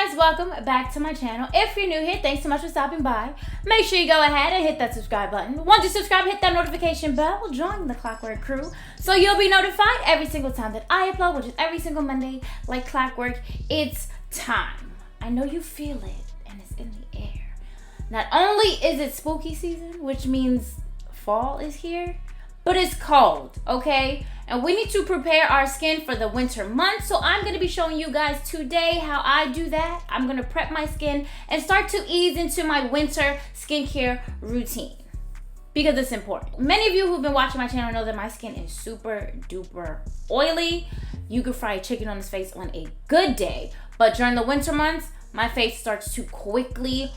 guys, welcome back to my channel. If you're new here, thanks so much for stopping by. Make sure you go ahead and hit that subscribe button. Once you subscribe, hit that notification bell. Join the Clockwork crew so you'll be notified every single time that I upload, which is every single Monday. Like clockwork, it's time. I know you feel it and it's in the air. Not only is it spooky season, which means fall is here, but it's cold, okay? And we need to prepare our skin for the winter months. So I'm going to be showing you guys today how I do that. I'm going to prep my skin and start to ease into my winter skincare routine because it's important. Many of you who've been watching my channel know that my skin is super duper oily. You could fry chicken on this face on a good day, but during the winter months, my face starts to quickly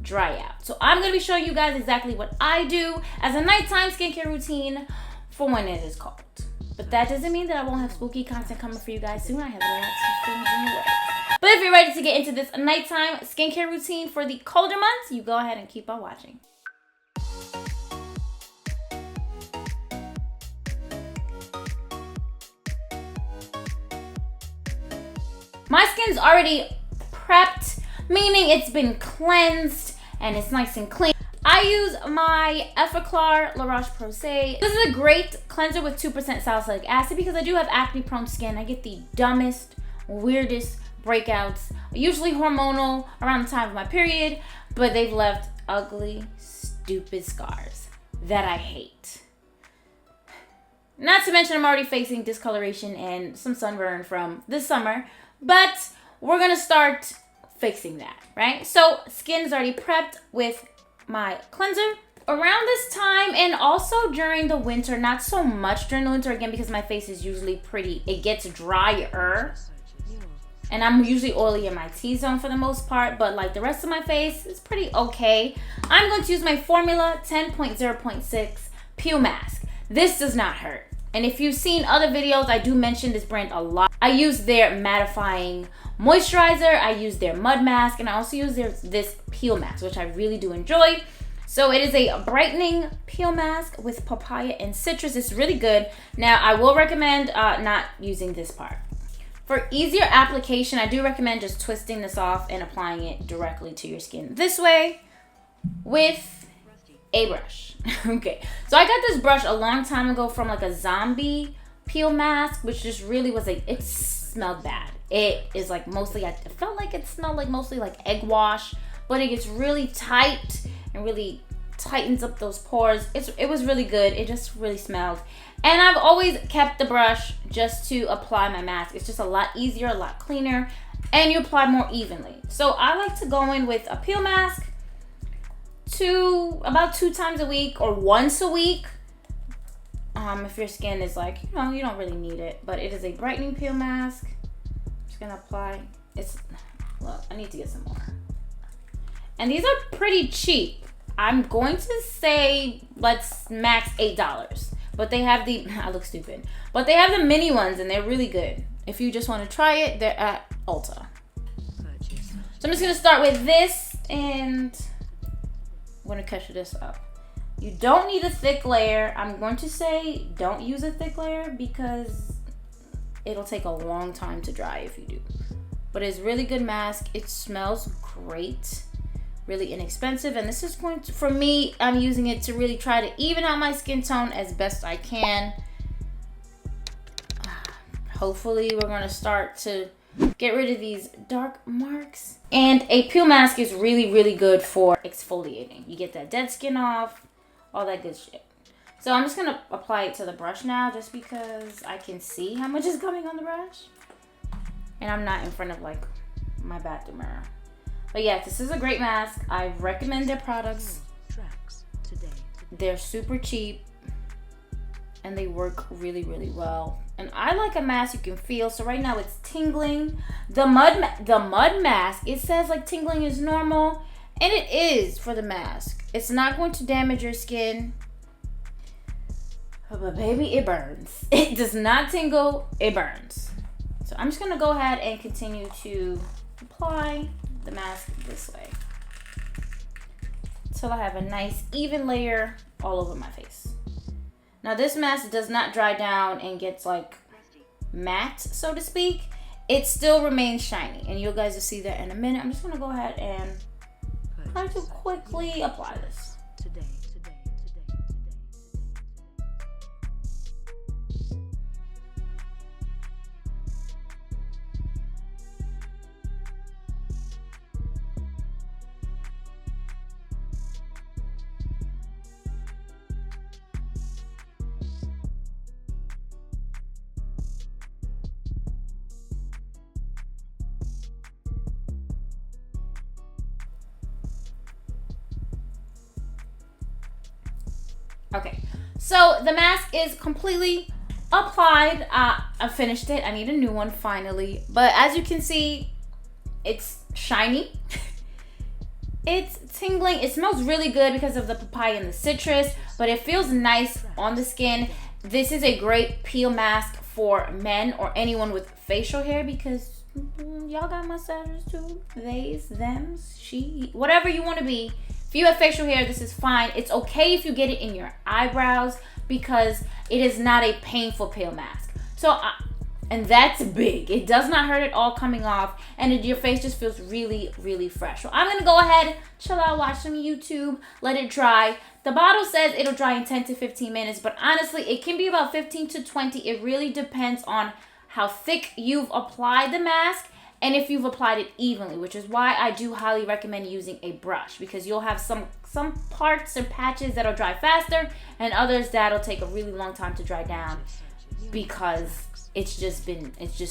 dry out. So I'm going to be showing you guys exactly what I do as a nighttime skincare routine for when it is cold. But that doesn't mean that I won't have spooky content coming for you guys soon. I have lots of things in the works. But if you're ready to get into this nighttime skincare routine for the colder months, you go ahead and keep on watching. My skin's already prepped, meaning it's been cleansed and it's nice and clean. I use my Effaclar La Roche-Posay. This is a great cleanser with 2% salicylic acid because I do have acne prone skin. I get the dumbest, weirdest breakouts, usually hormonal around the time of my period, but they've left ugly, stupid scars that I hate. Not to mention I'm already facing discoloration and some sunburn from this summer, but we're gonna start fixing that, right? So skin is already prepped with my cleanser. Around this time and also during the winter, not so much during the winter again because my face is usually it gets drier. And I'm usually oily in my T-zone for the most part, but like the rest of my face is pretty okay. I'm going to use my Formula 10.0.6 Peel Mask. This does not hurt. And if you've seen other videos, I do mention this brand a lot. I use their mattifying moisturizer, I use their mud mask, and I also use this peel mask, which I really do enjoy. So it is a brightening peel mask with papaya and citrus. It's really good. Now, I will recommend not using this part. For easier application, I do recommend just twisting this off and applying it directly to your skin this way with a brush. Okay, so I got this brush a long time ago from like a zombie peel mask, which just really was like, it smelled bad. It is like mostly, I felt like it smelled like mostly like egg wash, but it gets really tight and really tightens up those pores. It was really good. It just really smelled. And I've always kept the brush just to apply my mask. It's just a lot easier, a lot cleaner, and you apply more evenly. So I like to go in with a peel mask about 2 times a week or once a week. If your skin is like, you don't really need it, but it is a brightening peel mask. Gonna apply. Look, I need to get some more. And these are pretty cheap. I'm going to say let's max $8, but they have I look stupid, but they have the mini ones and they're really good. If you just want to try it, they're at Ulta. So I'm just gonna start with this and I'm gonna catch this up. You don't need a thick layer. I'm going to say don't use a thick layer because it'll take a long time to dry if you do. But it's really good mask. It smells great. Really inexpensive. And this is going to, for me, I'm using it to really try to even out my skin tone as best I can. Hopefully we're going to start to get rid of these dark marks. And a peel mask is really good for exfoliating. You get that dead skin off, all that good shit. So I'm just going to apply it to the brush now just because I can see how much is coming on the brush. And I'm not in front of like my bathroom mirror. But yeah, this is a great mask. I recommend their products. They're super cheap and they work really well. And I like a mask you can feel. So right now it's tingling. The mud mask, it says like tingling is normal. And it is for the mask. It's not going to damage your skin. But baby, it burns. It does not tingle, it burns. So I'm just gonna go ahead and continue to apply the mask this way until I have a nice even layer all over my face. Now this mask does not dry down and gets like matte, so to speak. it still remains shiny. And you guys will see that in a minute. I'm just gonna go ahead and try to quickly apply this. Okay, so the mask is completely applied. I finished it. I need a new one finally. But as you can see, it's shiny. It's tingling. It smells really good because of the papaya and the citrus, but it feels nice on the skin. This is a great peel mask for men or anyone with facial hair because y'all got mustaches too. Theys, thems, she, whatever you want to be. If you have facial hair, this is fine. It's okay if you get it in your eyebrows because it is not a painful peel mask. So, and that's big. It does not hurt at all coming off, and your face just feels really, really fresh. So I'm gonna go ahead, chill out, watch some YouTube, let it dry. The bottle says it'll dry in 10 to 15 minutes, but honestly, it can be about 15 to 20. It really depends on how thick you've applied the mask and if you've applied it evenly, which is why I do highly recommend using a brush, because you'll have some parts or patches that'll dry faster and others that'll take a really long time to dry down because it's just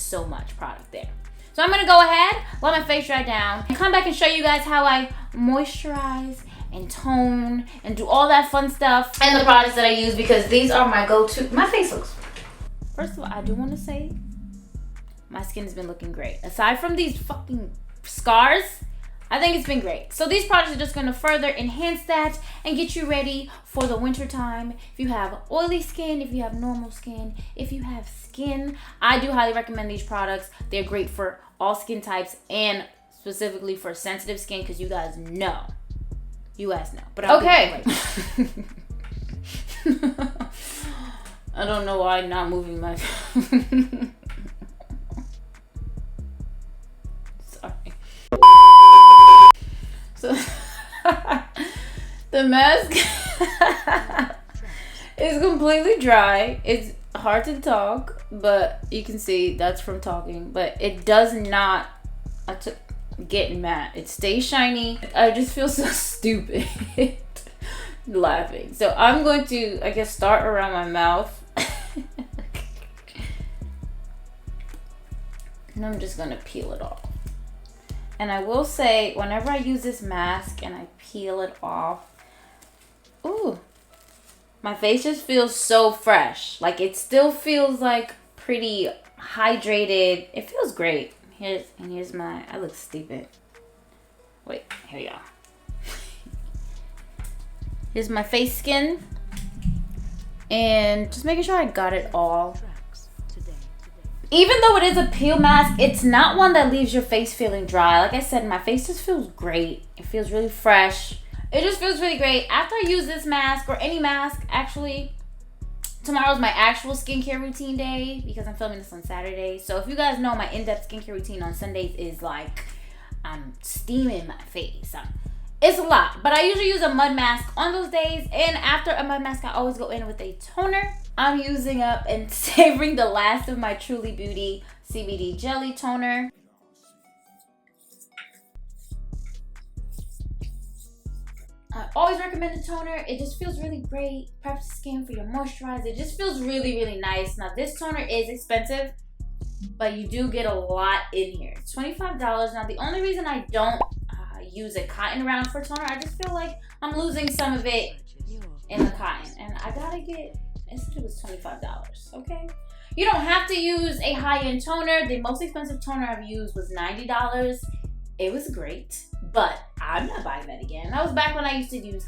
so much product there. So I'm gonna go ahead, let my face dry down, and come back and show you guys how I moisturize and tone and do all that fun stuff and the products that I use, because these are my go-to. My face looks, first of all, I do want to say my skin has been looking great. Aside from these fucking scars, I think it's been great. So these products are just going to further enhance that and get you ready for the winter time. If you have oily skin, if you have normal skin, if you have skin, I do highly recommend these products. They're great for all skin types and specifically for sensitive skin, because you guys know. You guys know. But okay. I don't know why I'm not moving my sorry. So the mask is completely dry. It's hard to talk, but you can see that's from talking, but it does not get matte. It stays shiny. I just feel so stupid laughing. So I'm going to, I guess, start around my mouth. And I'm just gonna peel it off. And I will say, whenever I use this mask and I peel it off, ooh, my face just feels so fresh. Like, it still feels like pretty hydrated. It feels great. Here's my, I look stupid. Wait, here you go. Here's my face skin. And just making sure I got it all. Even though it is a peel mask, it's not one that leaves your face feeling dry. Like I said, my face just feels great. It feels really fresh. It just feels really great. After I use this mask, or any mask, actually, tomorrow's my actual skincare routine day because I'm filming this on Saturday. So if you guys know, my in-depth skincare routine on Sundays is like, I'm steaming my face. It's a lot, but I usually use a mud mask on those days. And after a mud mask, I always go in with a toner. I'm using up and savoring the last of my Truly Beauty Cbd Jelly Toner. I always recommend a toner. It just feels really great. Preps the skin for your moisturizer. It just feels really, really nice. Now, this toner is expensive, but you do get a lot in here. It's $25. Now, the only reason I don't use a cotton round for toner, I just feel like I'm losing some of it in the cotton. And I gotta get, it said it was $25, okay? You don't have to use a high-end toner. The most expensive toner I've used was $90. It was great, but I'm not buying that again. That was back when I used to use,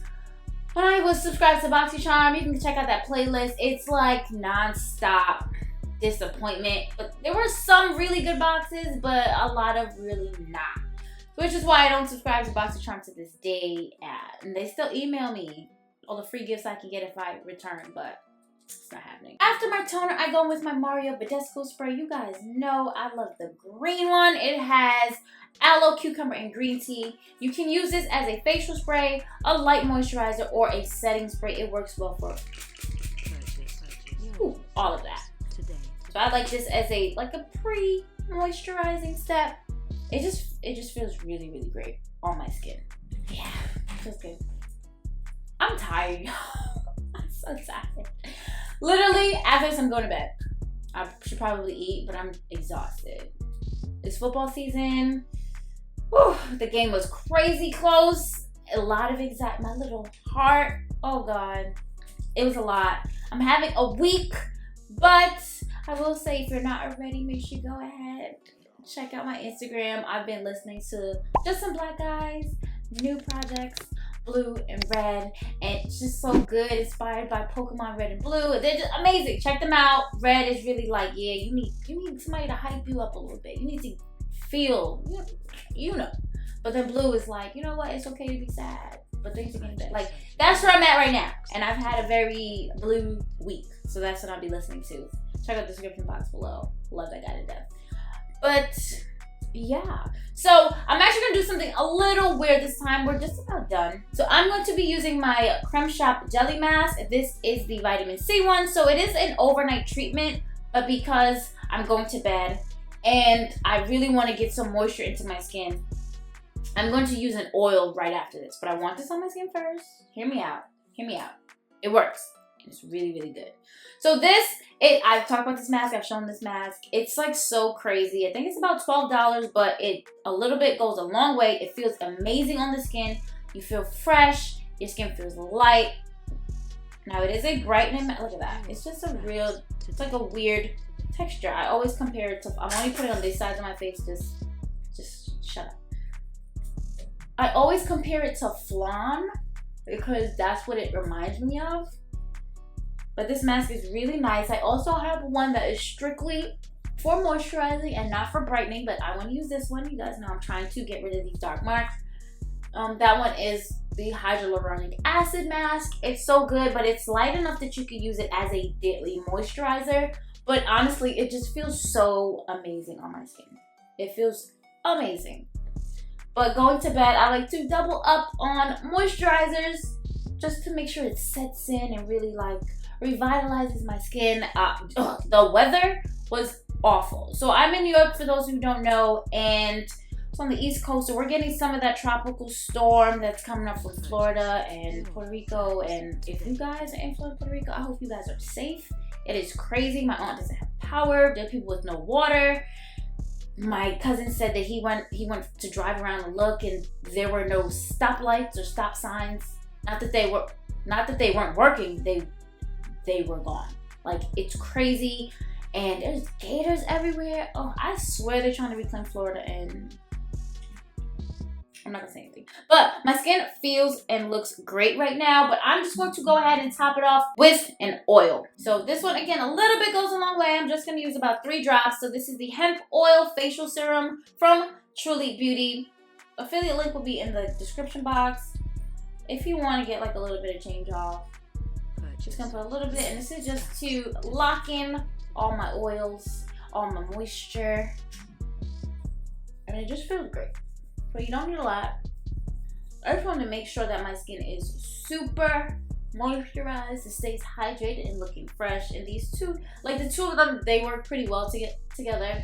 when I was subscribed to BoxyCharm. You can check out that playlist. It's like non-stop disappointment. But there were some really good boxes, but a lot of really not. Which is why I don't subscribe to BoxyCharm to this day. And they still email me all the free gifts I can get if I return, but It's not happening. After my toner, I go with my Badescal spray. You guys know I love the green one. It has aloe, cucumber, and green tea. You can use this as a facial spray, a light moisturizer, or a setting spray. It works well for all of that. So I like this as a pre-moisturizing step. It just feels really, really great on my skin. Yeah, it feels good. I'm tired, y'all. I'm so tired. Literally, after this, I'm going to bed. I should probably eat, but I'm exhausted. It's football season. Whew, the game was crazy close. A lot of anxiety. My little heart. Oh, God. It was a lot. I'm having a week, but I will say, if you're not already, make sure you go ahead. Check out my Instagram. I've been listening to just some black guys, new projects, blue and red, and it's just so good. Inspired by Pokemon Red and Blue. They're just amazing. Check them out. Red is really like, yeah, you need somebody to hype you up a little bit. You need to feel, you know. But then Blue is like, you know what? It's okay to be sad, but things are getting better. Like, that's where I'm at right now, and I've had a very blue week, so that's what I'll be listening to. Check out the description box below. Love that guy to death. But yeah, so I'm actually gonna do something a little weird this time. We're just about done. So I'm going to be using my Cashapp jelly mask. This is the vitamin C one. So it is an overnight treatment, but because I'm going to bed and I really want to get some moisture into my skin, I'm going to use an oil right after this. But I want this on my skin first. Hear me out. Hear me out. It works. It's really, really good. So I've talked about this mask. I've shown this mask. It's like so crazy. I think it's about $12, but a little bit goes a long way. It feels amazing on the skin. You feel fresh. Your skin feels light. Now it is a brightening. Look at that. It's just it's like a weird texture. I always compare it to, I'm only putting it on this side of my face. Just shut up. I always compare it to flan because that's what it reminds me of. But this mask is really nice. I also have one that is strictly for moisturizing and not for brightening, but I want to use this one. You guys know I'm trying to get rid of these dark marks. That one is the hyaluronic acid mask. It's so good, but it's light enough that you can use it as a daily moisturizer. But honestly, it just feels so amazing on my skin. It feels amazing. But going to bed, I like to double up on moisturizers just to make sure it sets in and really like revitalizes my skin. The weather was awful. So I'm in New York, for those who don't know, and it's on the East Coast. So we're getting some of that tropical storm that's coming up from Florida and Puerto Rico. And if you guys are in Florida, Puerto Rico, I hope you guys are safe. It is crazy. My aunt doesn't have power. There are people with no water. My cousin said that he went to drive around and look, and there were no stoplights or stop signs. Not that they weren't working. They were gone. Like, it's crazy, and there's gators everywhere. Oh, I swear they're trying to reclaim Florida, and I'm not gonna say anything. But my skin feels and looks great right now, but I'm just going to go ahead and top it off with an oil. So this one, again, a little bit goes a long way. I'm just gonna use about 3 drops. So this is the Hemp Oil Facial Serum from Truly Beauty. Affiliate link will be in the description box if you want to get like a little bit of change off. Just gonna put a little bit, and this is just to lock in all my oils, all my moisture, and it just feels great. But you don't need a lot. I just want to make sure that my skin is super moisturized, it stays hydrated and looking fresh. And these two, like the two of them, they work pretty well together.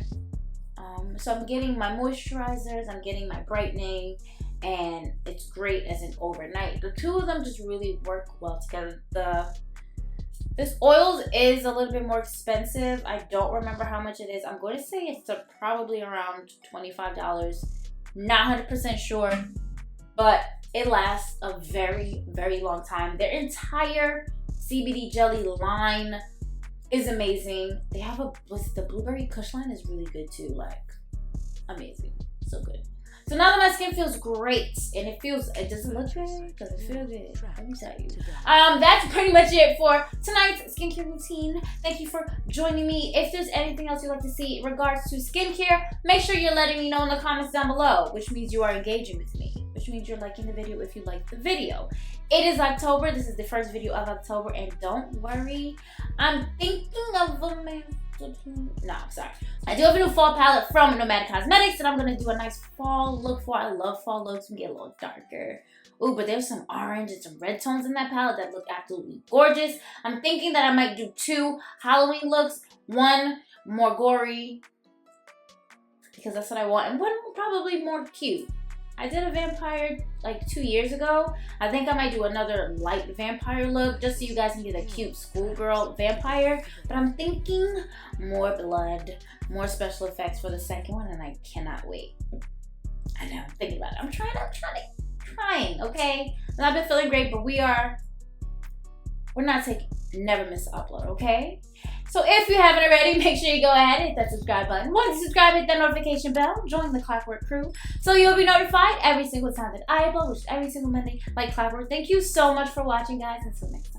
So I'm getting my moisturizers, I'm getting my brightening, and it's great as an overnight. The two of them just really work well together. This oil is a little bit more expensive. I don't remember how much it is. I'm going to say it's probably around $25. Not 100% sure, but it lasts a very, very long time. Their entire CBD jelly line is amazing. They have the blueberry kush line is really good too. Like, amazing, so good. So now that my skin feels great, and it doesn't look good because it feels good. Let me tell you. That's pretty much it for tonight's skincare routine. Thank you for joining me. If there's anything else you'd like to see in regards to skincare, make sure you're letting me know in the comments down below, which means you are engaging with me. which means you're liking the video if you like the video. It is October. This is the first video of October, and don't worry, I'm thinking of a no, I'm sorry. I do have a new fall palette from Nomadic Cosmetics that I'm going to do a nice fall look for. I love fall looks. We get a little darker. Ooh, but there's some orange and some red tones in that palette that look absolutely gorgeous. I'm thinking that I might do 2 Halloween looks. One more gory, because that's what I want, and one probably more cute. I did a vampire like 2 years ago. I think I might do another light vampire look just so you guys can get a cute schoolgirl vampire. But I'm thinking more blood, more special effects for the second one, and I cannot wait. I know, I'm thinking about it. I'm trying, okay? And I've been feeling great, but we're not taking, never miss an upload, okay? So if you haven't already, make sure you go ahead and hit that subscribe button. Once you subscribe, hit that notification bell. Join the Clockwork crew so you'll be notified every single time that I upload, which is every single Monday, like clockwork. Thank you so much for watching, guys. Until next time.